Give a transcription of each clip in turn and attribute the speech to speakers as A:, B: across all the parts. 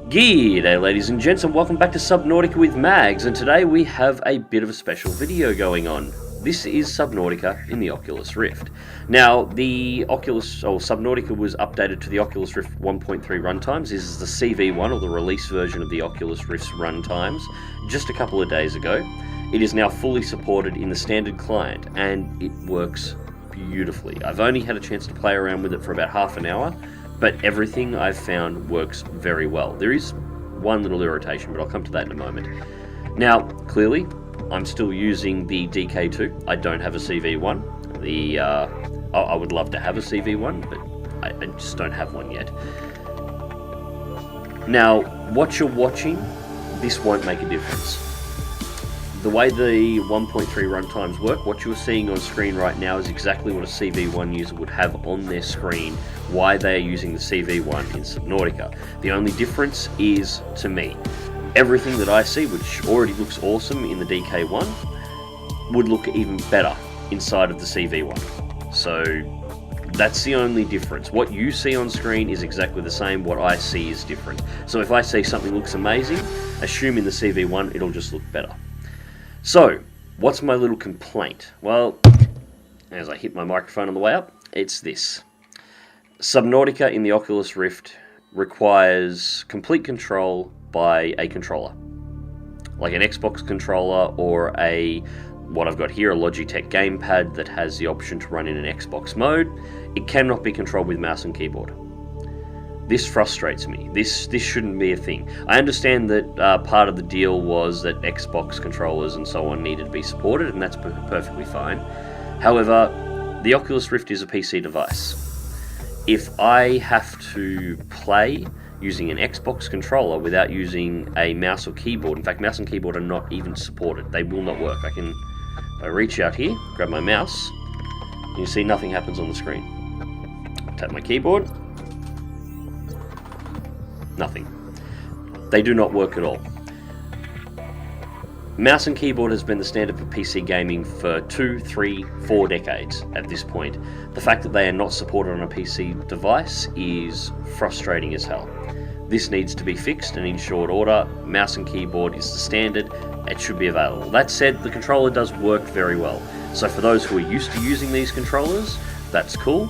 A: G'day ladies and gents, and welcome back to Subnautica with Mags, and today we have a bit of a special video going on. This is Subnautica in the Oculus Rift. Now, the Subnautica was updated to the Oculus Rift 1.3 runtimes. This is the CV1, or the release version of the Oculus Rift's runtimes, just a couple of days ago. It is now fully supported in the standard client, and it works beautifully. I've only had a chance to play around with it for about half an hour, but everything I've found works very well. There is one little irritation, but I'll come to that in a moment. Now, clearly, I'm still using the DK2. I don't have a CV1. I would love to have a CV1, but I just don't have one yet. Now, what you're watching, this won't make a difference. The way the 1.3 runtimes work, what you're seeing on screen right now is exactly what a CV1 user would have on their screen, why they are using the CV1 in Subnautica. The only difference is, to me, everything that I see, which already looks awesome in the DK1, would look even better inside of the CV1. So that's the only difference. What you see on screen is exactly the same, what I see is different. So if I say something looks amazing, assume in the CV1 it'll just look better. So, what's my little complaint? Well, as I hit my microphone on the way up, it's this. Subnautica in the Oculus Rift requires complete control by a controller. Like an Xbox controller or what I've got here, a Logitech gamepad that has the option to run in an Xbox mode. It cannot be controlled with mouse and keyboard. This frustrates me. This shouldn't be a thing. I understand that part of the deal was that Xbox controllers and so on needed to be supported, and that's perfectly fine. However, the Oculus Rift is a PC device. If I have to play using an Xbox controller without using a mouse or keyboard, in fact, mouse and keyboard are not even supported. They will not work. If I reach out here, grab my mouse, and you see nothing happens on the screen. Tap my keyboard. Nothing. They do not work at all. Mouse and keyboard has been the standard for PC gaming for 2, 3, 4 decades at this point. The fact that they are not supported on a PC device is frustrating as hell. This needs to be fixed, and in short order, mouse and keyboard is the standard. It should be available. That said, the controller does work very well. So for those who are used to using these controllers, that's cool.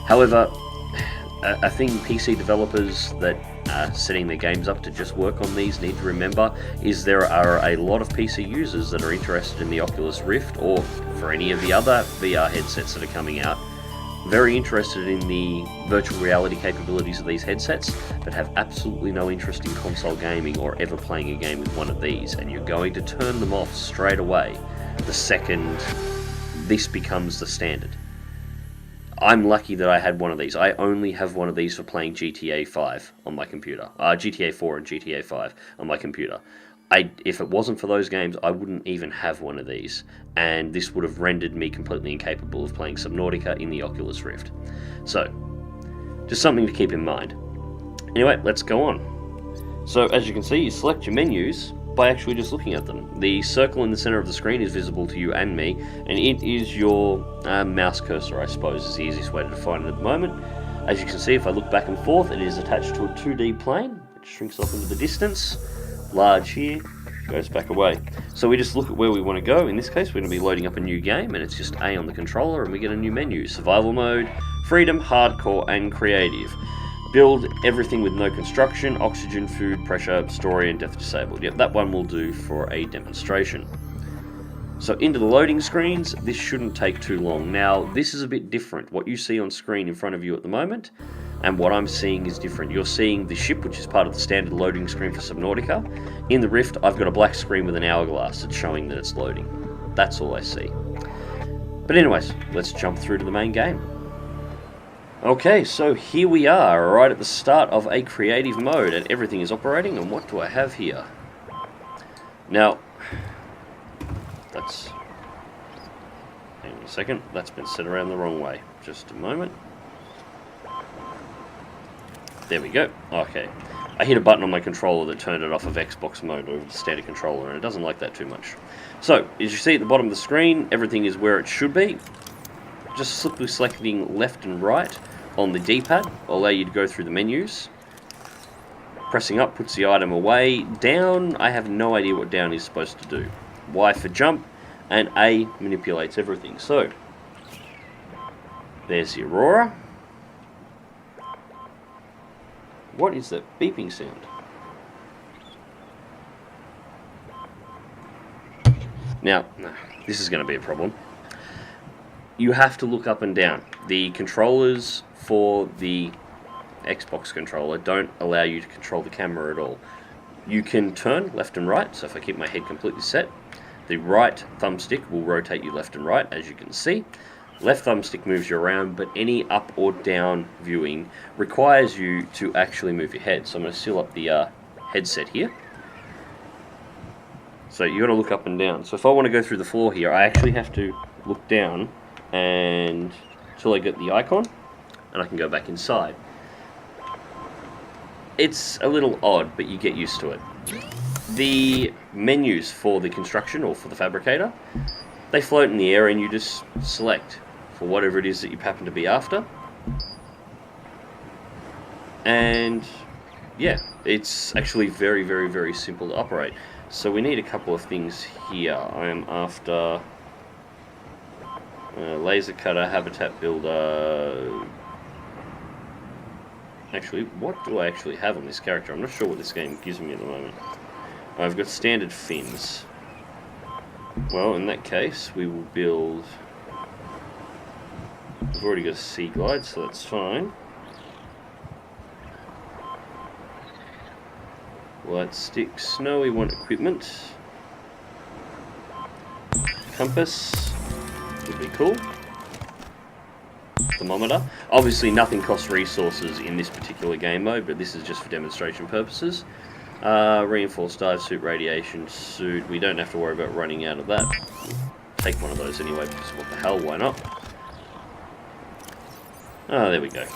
A: However, I think PC developers that are setting their games up to just work on these need to remember is there are a lot of PC users that are interested in the Oculus Rift, or for any of the other VR headsets that are coming out, very interested in the virtual reality capabilities of these headsets, but have absolutely no interest in console gaming or ever playing a game with one of these, and you're going to turn them off straight away the second this becomes the standard. I'm lucky that I had one of these. I only have one of these for playing GTA 5 on my computer. GTA 4 and GTA 5 on my computer. If it wasn't for those games, I wouldn't even have one of these. And this would have rendered me completely incapable of playing Subnautica in the Oculus Rift. So, just something to keep in mind. Anyway, let's go on. So, as you can see, you select your menus by actually just looking at them. The circle in the center of the screen is visible to you and me, and it is your mouse cursor, I suppose, is the easiest way to define it at the moment. As you can see, if I look back and forth, it is attached to a 2D plane, which shrinks off into the distance. Large here, goes back away. So we just look at where we want to go. In this case, we're going to be loading up a new game, and it's just A on the controller, and we get a new menu. Survival mode, freedom, hardcore, and creative. Build everything with no construction, oxygen, food, pressure, story, and death disabled. Yep, that one will do for a demonstration. So into the loading screens, this shouldn't take too long. Now, this is a bit different. What you see on screen in front of you at the moment, and what I'm seeing is different. You're seeing the ship, which is part of the standard loading screen for Subnautica. In the Rift, I've got a black screen with an hourglass that's showing that it's loading. That's all I see. But anyways, let's jump through to the main game. Okay, so here we are, right at the start of a creative mode, and everything is operating, and what do I have here? Now, hang on a second, that's been set around the wrong way. Just a moment. There we go. Okay. I hit a button on my controller that turned it off of Xbox mode over the standard controller, and it doesn't like that too much. So, as you see at the bottom of the screen, everything is where it should be. Just simply selecting left and right on the D-pad will allow you to go through the menus. Pressing up puts the item away. Down, I have no idea what down is supposed to do. Y for jump, and A manipulates everything. So, there's the Aurora. What is that beeping sound? Now, this is going to be a problem. You have to look up and down. The controllers for the Xbox controller don't allow you to control the camera at all. You can turn left and right, so if I keep my head completely set, the right thumbstick will rotate you left and right, as you can see. Left thumbstick moves you around, but any up or down viewing requires you to actually move your head. So I'm going to seal up the headset here. So you got to look up and down. So if I want to go through the floor here, I actually have to look down and until I get the icon, and I can go back inside. It's a little odd, but you get used to it. The menus for the construction or for the fabricator, they float in the air and you just select for whatever it is that you happen to be after. And yeah, it's actually very, very, very simple to operate. So we need a couple of things here. I am after laser cutter, habitat builder. Actually, what do I actually have on this character? I'm not sure what this game gives me at the moment. I've got standard fins. Well, in that case, we will build... I've already got a sea glide, so that's fine. Light stick, snow, we want equipment. Compass would be cool. Thermometer. Obviously nothing costs resources in this particular game mode, but this is just for demonstration purposes. Reinforced dive suit, radiation suit. We don't have to worry about running out of that. Take one of those anyway, because what the hell, why not? Ah, there we go.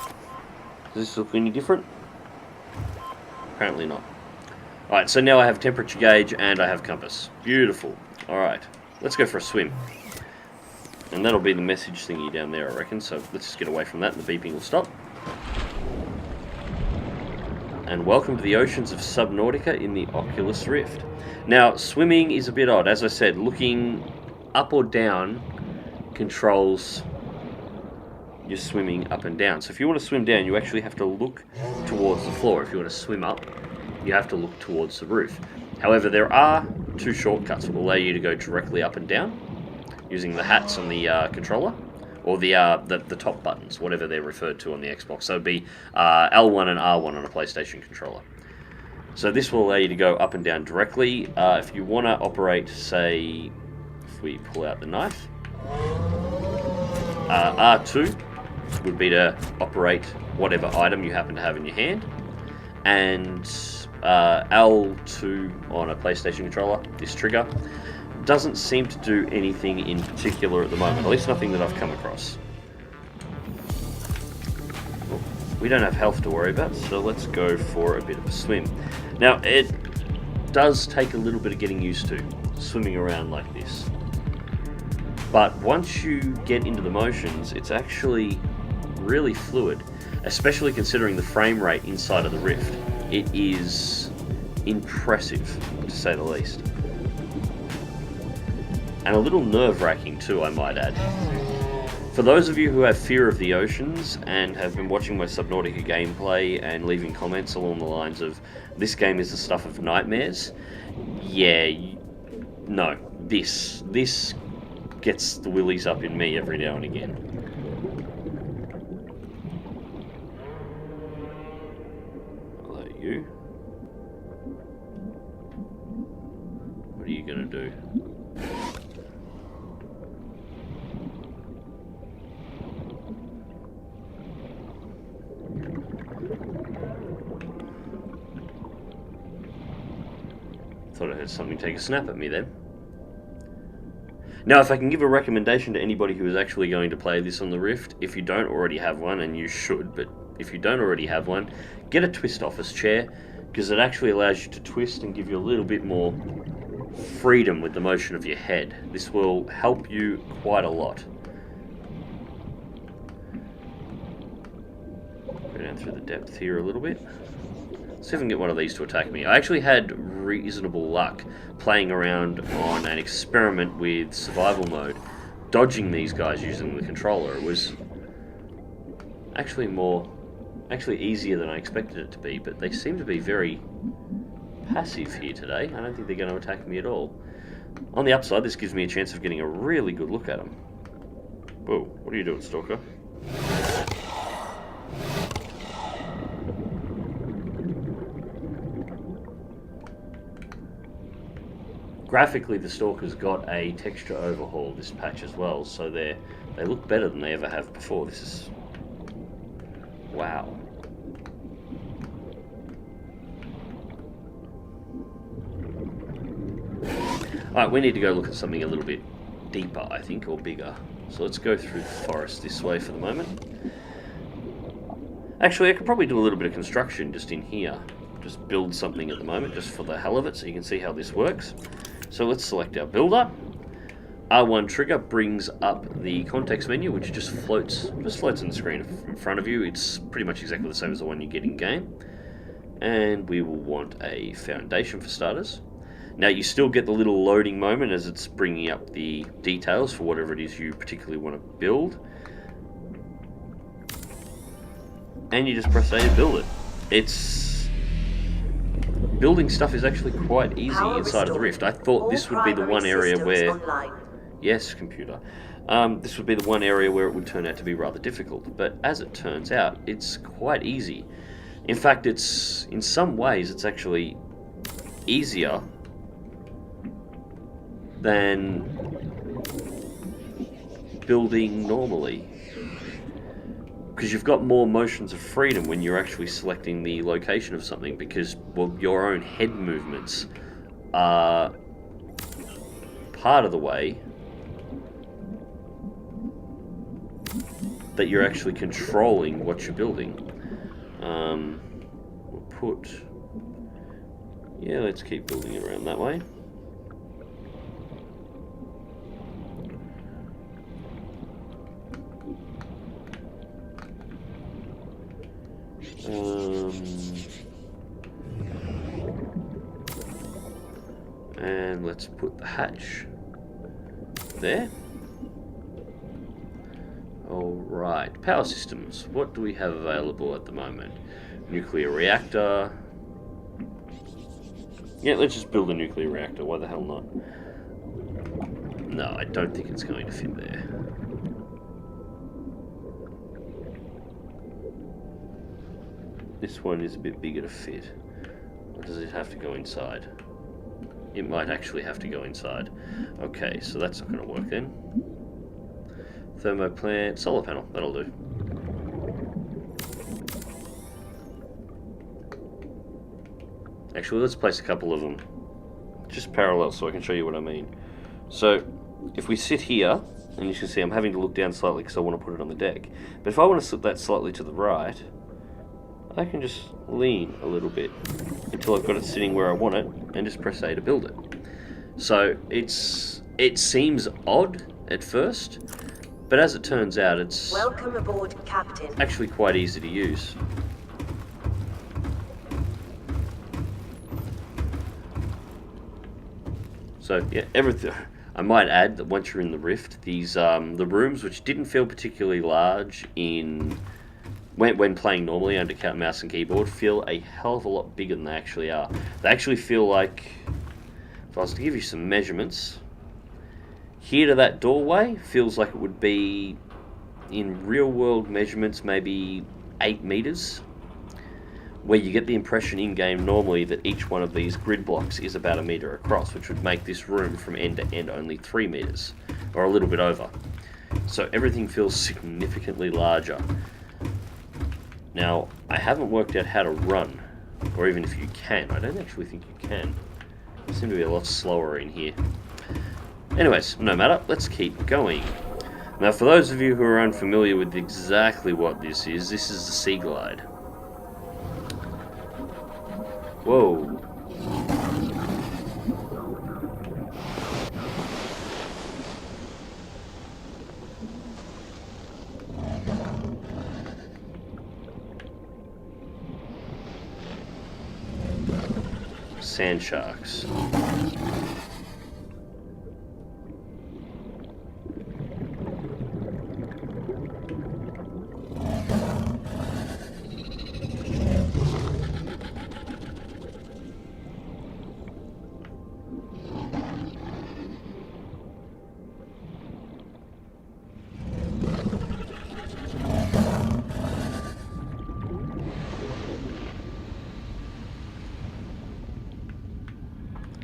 A: Does this look any different? Apparently not. Alright, so now I have temperature gauge and I have compass. Beautiful. Alright, let's go for a swim. And that'll be the message thingy down there, I reckon. So let's just get away from that and the beeping will stop. And welcome to the oceans of Subnautica in the Oculus Rift. Now, swimming is a bit odd. As I said, looking up or down controls your swimming up and down. So if you want to swim down, you actually have to look towards the floor. If you want to swim up, you have to look towards the roof. However, there are two shortcuts that will allow you to go directly up and down using the hats on the controller, or the top buttons, whatever they're referred to on the Xbox. So it'd be L1 and R1 on a PlayStation controller. So this will allow you to go up and down directly. If you want to operate, say, if we pull out the knife, R2 would be to operate whatever item you happen to have in your hand, and L2 on a PlayStation controller, this trigger, doesn't seem to do anything in particular at the moment, at least nothing that I've come across. Well, we don't have health to worry about, so let's go for a bit of a swim. Now, it does take a little bit of getting used to, swimming around like this. But once you get into the motions, it's actually really fluid, especially considering the frame rate inside of the Rift. It is impressive, to say the least. And a little nerve-wracking too, I might add. For those of you who have fear of the oceans and have been watching my Subnautica gameplay and leaving comments along the lines of, this game is the stuff of nightmares, yeah, no, this gets the willies up in me every now and again. Hello, you. What are you gonna do? Thought I heard something take a snap at me then. Now, if I can give a recommendation to anybody who is actually going to play this on the Rift, if you don't already have one, and you should, but if you don't already have one, get a twist office chair, because it actually allows you to twist and give you a little bit more freedom with the motion of your head. This will help you quite a lot. Go down through the depth here a little bit. see if I can get one of these to attack me. I actually had reasonable luck playing around on an experiment with survival mode, dodging these guys using the controller. It was actually easier than I expected it to be, but they seem to be very passive here today. I don't think they're going to attack me at all. On the upside, this gives me a chance of getting a really good look at them. Whoa, what are you doing, Stalker? Graphically, the Stalker's got a texture overhaul this patch as well, so they look better than they ever have before. This is... wow. Alright, we need to go look at something a little bit deeper, I think, or bigger. So let's go through the forest this way for the moment. Actually, I could probably do a little bit of construction just in here. Just build something at the moment, just for the hell of it, so you can see how this works. So let's select our builder. R1 trigger brings up the context menu, which just floats on the screen in front of you. It's pretty much exactly the same as the one you get in game. And we will want a foundation for starters. Now you still get the little loading moment as it's bringing up the details for whatever it is you particularly want to build. And you just press A to build it. Building stuff is actually quite easy inside of the Rift. I thought this would be the one area where... Yes, computer. This would be the one area where it would turn out to be rather difficult, but as it turns out, it's quite easy. In fact, in some ways, it's actually easier than building normally, because you've got more motions of freedom when you're actually selecting the location of something, because, well, your own head movements are part of the way that you're actually controlling what you're building. Let's keep building it around that way. And let's put the hatch there. Alright, power systems. What do we have available at the moment? Nuclear reactor. Yeah, let's just build a nuclear reactor. Why the hell not? No, I don't think it's going to fit there. This one is a bit bigger to fit. Or does it have to go inside? It might actually have to go inside. Okay, so that's not going to work then. Thermoplant, solar panel, that'll do. Actually, let's place a couple of them just parallel so I can show you what I mean. So, if we sit here, and you can see I'm having to look down slightly because I want to put it on the deck. But if I want to slip that slightly to the right, I can just lean a little bit until I've got it sitting where I want it, and just press A to build it. So, it seems odd at first, but as it turns out, it's
B: welcome aboard, Captain.
A: Actually quite easy to use. So yeah, everything. I might add that once you're in the Rift, these the rooms, which didn't feel particularly large when playing normally under mouse and keyboard, feel a hell of a lot bigger than they actually are. They actually feel like, if I was to give you some measurements, here to that doorway feels like it would be, in real world measurements, maybe 8 meters. Where you get the impression in-game normally that each one of these grid blocks is about 1 meter across, which would make this room from end to end only 3 meters, or a little bit over. So everything feels significantly larger. Now, I haven't worked out how to run, or even if you can. I don't actually think you can. You seem to be a lot slower in here. Anyways, no matter, let's keep going. Now, for those of you who are unfamiliar with exactly what this is the Sea Glide. Whoa. sand sharks.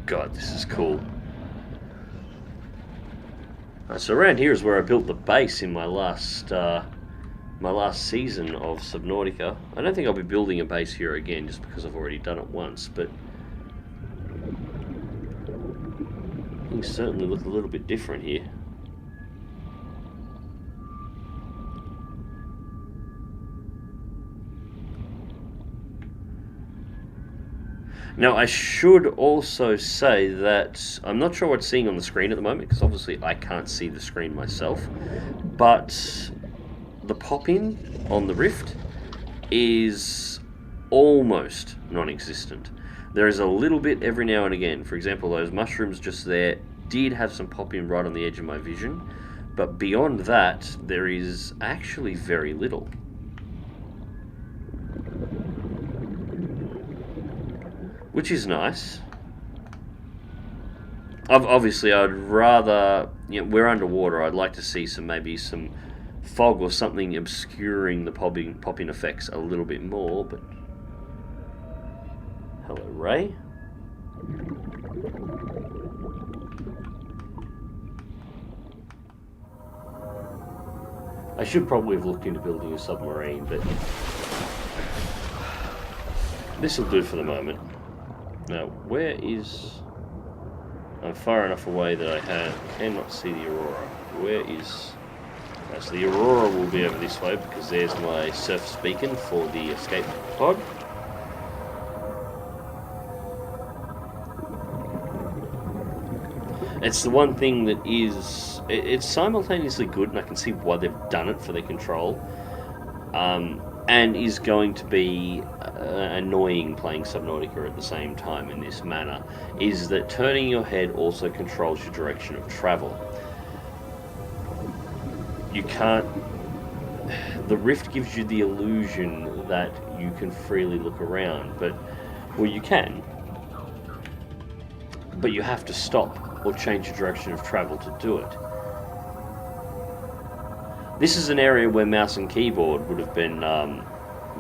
A: God, this is cool. So around here is where I built the base in my last season of Subnautica. I don't think I'll be building a base here again, just because I've already done it once, but things certainly look a little bit different here. Now, I should also say that I'm not sure what's seeing on the screen at the moment, because obviously I can't see the screen myself, but the pop-in on the Rift is almost non-existent. There is a little bit every now and again. For example, those mushrooms just there did have some pop-in right on the edge of my vision, but beyond that, there is actually very little. Which is nice. Obviously, I'd rather, we're underwater. I'd like to see maybe some fog or something obscuring the popping effects a little bit more. But hello, Ray. I should probably have looked into building a submarine, but this will do for the moment. Now, where is... I'm far enough away that I cannot see the Aurora. Where is... so the Aurora will be over this way, because there's my surface beacon for the escape pod. It's the one thing that is... It's simultaneously good, and I can see why they've done it for their control. And is going to be annoying playing Subnautica at the same time in this manner, is that turning your head also controls your direction of travel. You can't... The Rift gives you the illusion that you can freely look around, but... Well, you can. But you have to stop or change your direction of travel to do it. This is an area where mouse and keyboard would have been,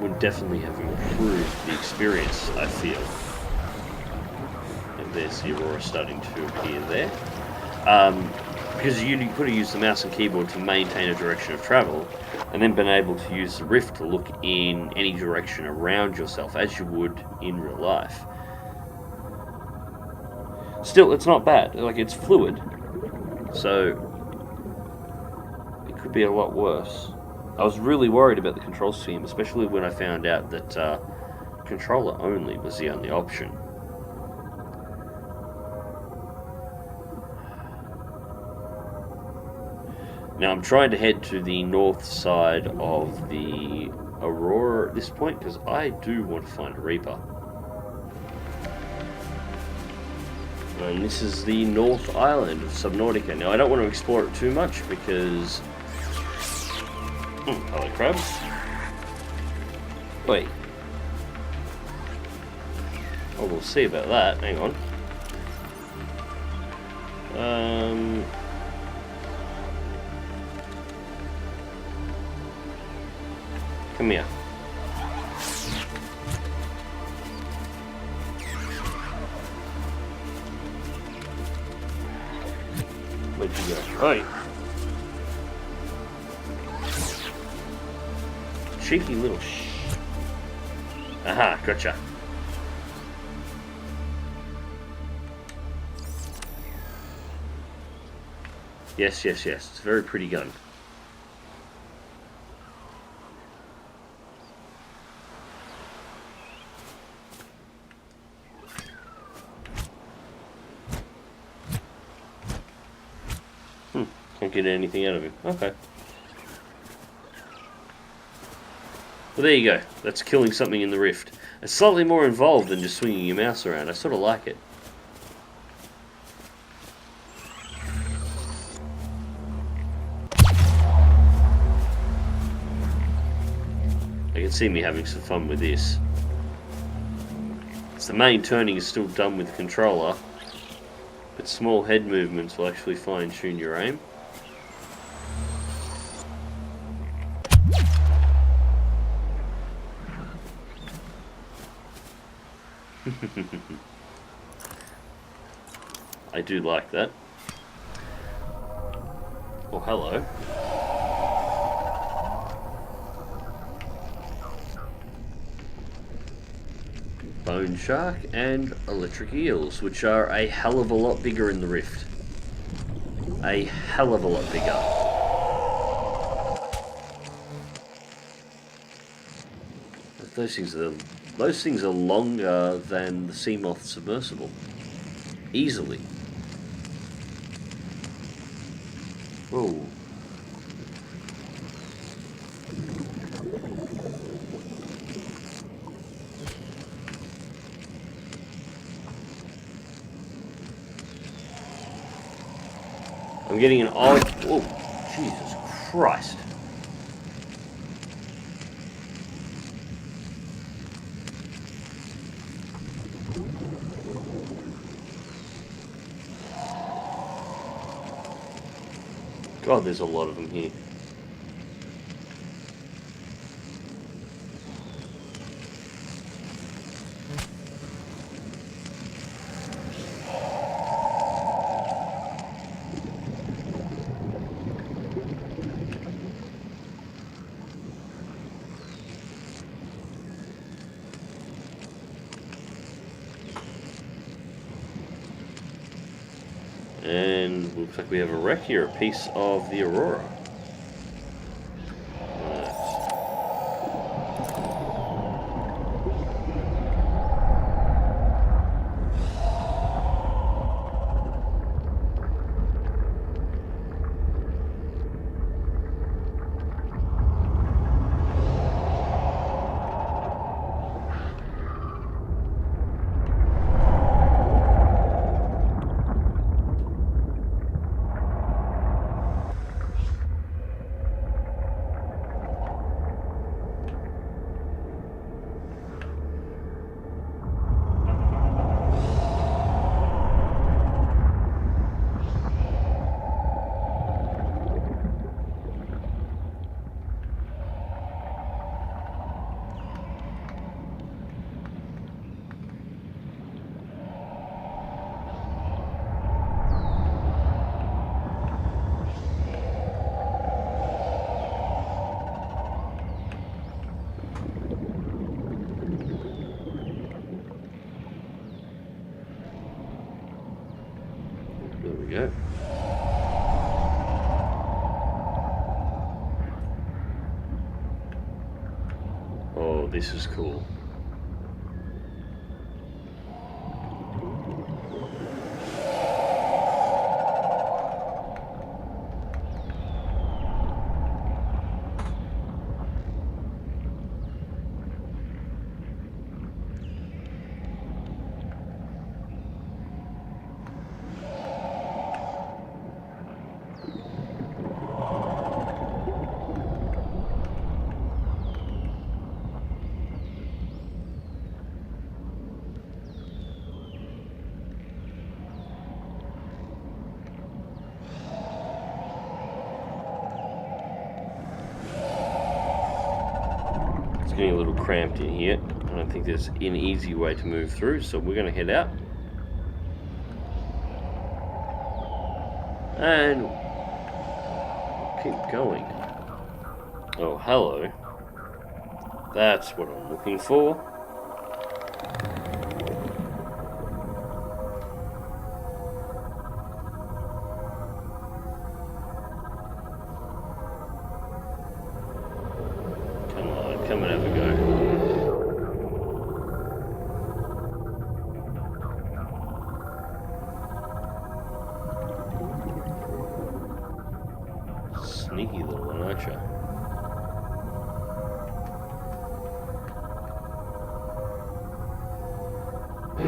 A: would definitely have improved the experience, I feel. And there's the Aurora starting to appear there. Because you could have used the mouse and keyboard to maintain a direction of travel, and then been able to use the Rift to look in any direction around yourself, as you would in real life. Still, it's not bad. Like, it's fluid. So... could be a lot worse. I was really worried about the control scheme, especially when I found out that controller only was the only option. Now I'm trying to head to the north side of the Aurora at this point, because I do want to find a Reaper. And this is the North Island of Subnautica. Now I don't want to explore it too much because... hello, crabs. Wait. Oh, we'll see about that. Hang on. Come here. Where'd you go? Oi! Cheeky little Aha, gotcha. Yes, yes, yes. It's a very pretty gun. Can't get anything out of him. Okay. Well, there you go. That's killing something in the Rift. It's slightly more involved than just swinging your mouse around. I sort of like it. I can see me having some fun with this. So the main turning is still done with the controller, but small head movements will actually fine-tune your aim. I do like that. Oh, hello. Bone shark and electric eels, which are a hell of a lot bigger in the Rift. A hell of a lot bigger. Those things are longer than the Seamoth submersible. Easily. Whoa. I'm getting an odd... Whoa, Jesus Christ. God, there's a lot of them here. And looks like we have a wreck here, a piece of the Aurora. There we go. Oh, this is cool. Getting a little cramped in here. I don't think there's an easy way to move through, so we're going to head out. And keep going. Oh, hello. That's what I'm looking for. Come and have a go. Sneaky little one, aren't you? I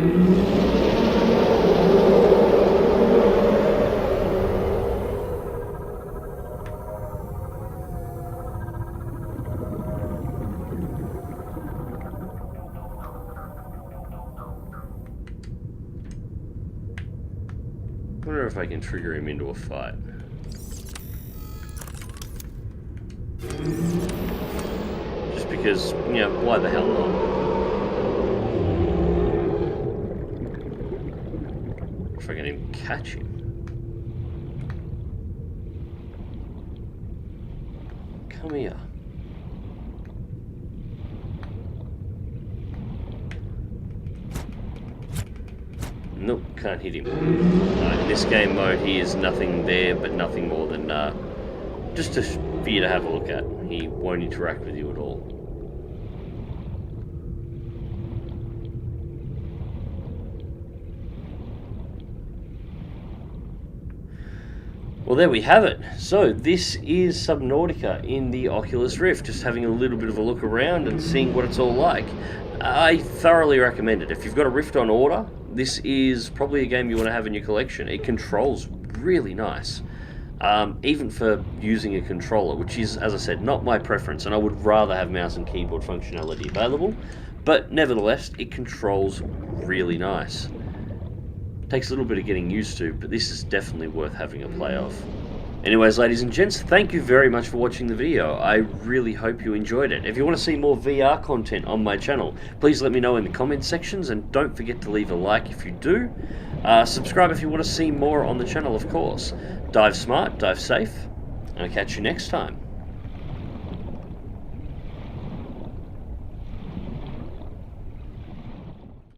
A: wonder if I can trigger him into a fight. Just because, you know, why the hell not? If I can even catch him. Come here. Nope, can't hit him. In this game mode, he is nothing there, but nothing more than just for you to have a look at. He won't interact with you at all. Well, there we have it. So this is Subnautica in the Oculus Rift, just having a little bit of a look around and seeing what it's all like. I thoroughly recommend it. If you've got a Rift on order, this is probably a game you want to have in your collection. It controls really nice, even for using a controller, which is, as I said, not my preference, and I would rather have mouse and keyboard functionality available, but nevertheless, it controls really nice. Takes a little bit of getting used to, but this is definitely worth having a play of. Anyways, ladies and gents, thank you very much for watching the video. I really hope you enjoyed it. If you want to see more VR content on my channel, please let me know in the comments sections, and don't forget to leave a like if you do. Subscribe if you want to see more on the channel, of course. Dive smart, dive safe, and I'll catch you next time.